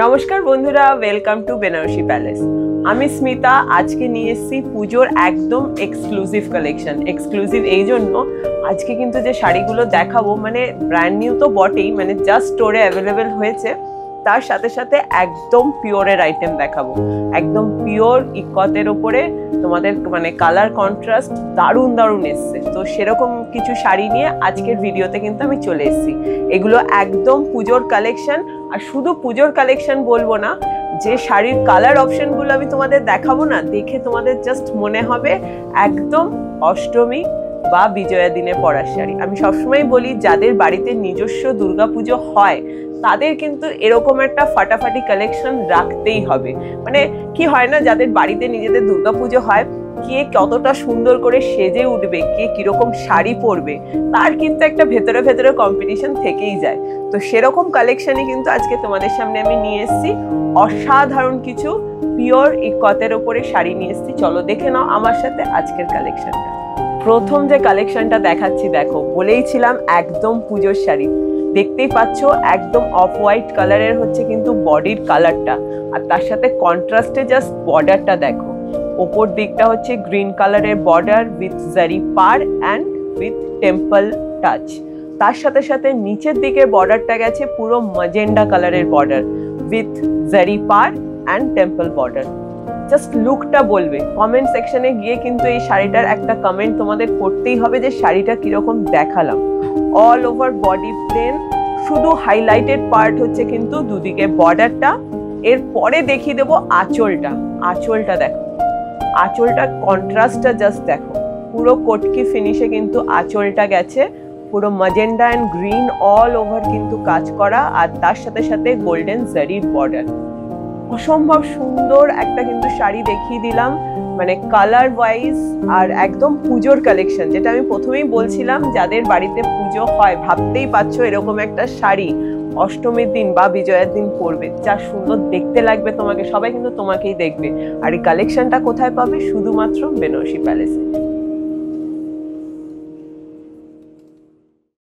নমস্কার বন্ধুরা, welcome to Banarasi palace. আমি স্মিতা। আজকে নিয়ে এসেছি পুজোর একদম এক্সক্লুসিভ কালেকশন। এক্সক্লুসিভ এই জন্য আজকে কিন্তু যে শাড়িগুলো দেখাবো মানে ব্র্যান্ড নিউ তো বটেই, মানে জাস্ট স্টোরে অ্যাভেলেবেল হয়েছে, তার সাথে সাথে একদম পিওরের আইটেম দেখাবো। একদম পিওর ইকতের ওপরে তোমাদের মানে কালার কন্ট্রাস্ট দারুণ দারুণ এসছে। তো সেরকম কিছু শাড়ি নিয়ে আজকের ভিডিওতে কিন্তু আমি চলে এসেছি। এগুলো একদম পুজোর কালেকশন। আর শুধু পুজোর কালেকশন বলবো না, যে শাড়ির কালার অপশনগুলো আমি তোমাদের দেখাবো না, দেখে তোমাদের জাস্ট মনে হবে একদম অষ্টমী বা বিজয়া দিনে পরার শাড়ি। আমি সবসময় বলি, যাদের বাড়িতে নিজস্ব দুর্গাপুজো হয় তাদের কিন্তু এরকম একটা ফাটাফাটি কালেকশন রাখতেই হবে। মানে কি হয় না, যাদের বাড়িতে নিজেদের দুর্গাপুজো হয়, কে কতটা সুন্দর করে সেজে উঠবে, কে কিরকম শাড়ি পরবে, তার কিন্তু একটা ভেতরে ভেতরে কম্পিটিশন থেকেই যায়। তো সেরকম কালেকশনই কিন্তু আজকে তোমাদের সামনে আমি নিয়ে এসেছি। অসাধারণ কিছু পিওর ইকতের ওপরে শাড়ি নিয়ে এসেছি। চলো দেখে নাও আমার সাথে আজকের কালেকশনটা। প্রথম যে কালেকশনটা দেখাচ্ছি, দেখো বলেইছিলাম একদম পুজোর শাড়ি। দেখতেই পাচ্ছ একদম অফ হোয়াইট কালারের হচ্ছে কিন্তু বডির কালারটা, আর তার সাথে কন্ট্রাস্টে জাস্ট বর্ডারটা দেখো। ওপর দিকটা হচ্ছে গ্রিন কালারের বর্ডার উইথ জারি পার অ্যান্ড উইথ টেম্পল টাচ। তার সাথে সাথে নিচের দিকের বর্ডারটা গেছে পুরো ম্যাজেন্ডা কালারের বর্ডার উইথ জারি পার অ্যান্ড টেম্পল বর্ডার। জাস্ট লুকটা বলবে। কমেন্ট সেকশনে গিয়ে কিন্তু এই শাড়িটার একটা কমেন্ট তোমাদের করতেই হবে যে শাড়িটা কিরকম দেখালাম। অল ওভার বডি প্লেন, শুধু হাইলাইটেড পার্ট হচ্ছে কিন্তু দুদিকে বর্ডারটা। এরপরে দেখিয়ে দেবো আঁচলটা। আঁচলটা দেখো, আঁচলটার কন্ট্রাস্টটা জাস্ট দেখো। পুরো কটকি ফিনিশে কিন্তু আঁচলটা গেছে, পুরো magenta and green all over কিন্তু কাজ করা, আর তার সাথে সাথে গোল্ডেন জারির বর্ডার। অসম্ভব সুন্দর একটা কিন্তু শাড়ি দেখিয়ে দিলাম, মানে কালার ওয়াইজ। আর একদম পুজোর কালেকশন, যেটা আমি প্রথমেই বলছিলাম, যাদের বাড়িতে পুজো হয় ভাবতেই পারছো এরকম একটা শাড়ি অষ্টমীর দিন বা বিজয়ার দিন পরবে, যা সুন্দর দেখতে লাগবে তোমাকে, সবাই কিন্তু তোমাকেই দেখবে। আর এই কালেকশনটা কোথায় পাবে? শুধুমাত্র বেনারসি প্যালেসে।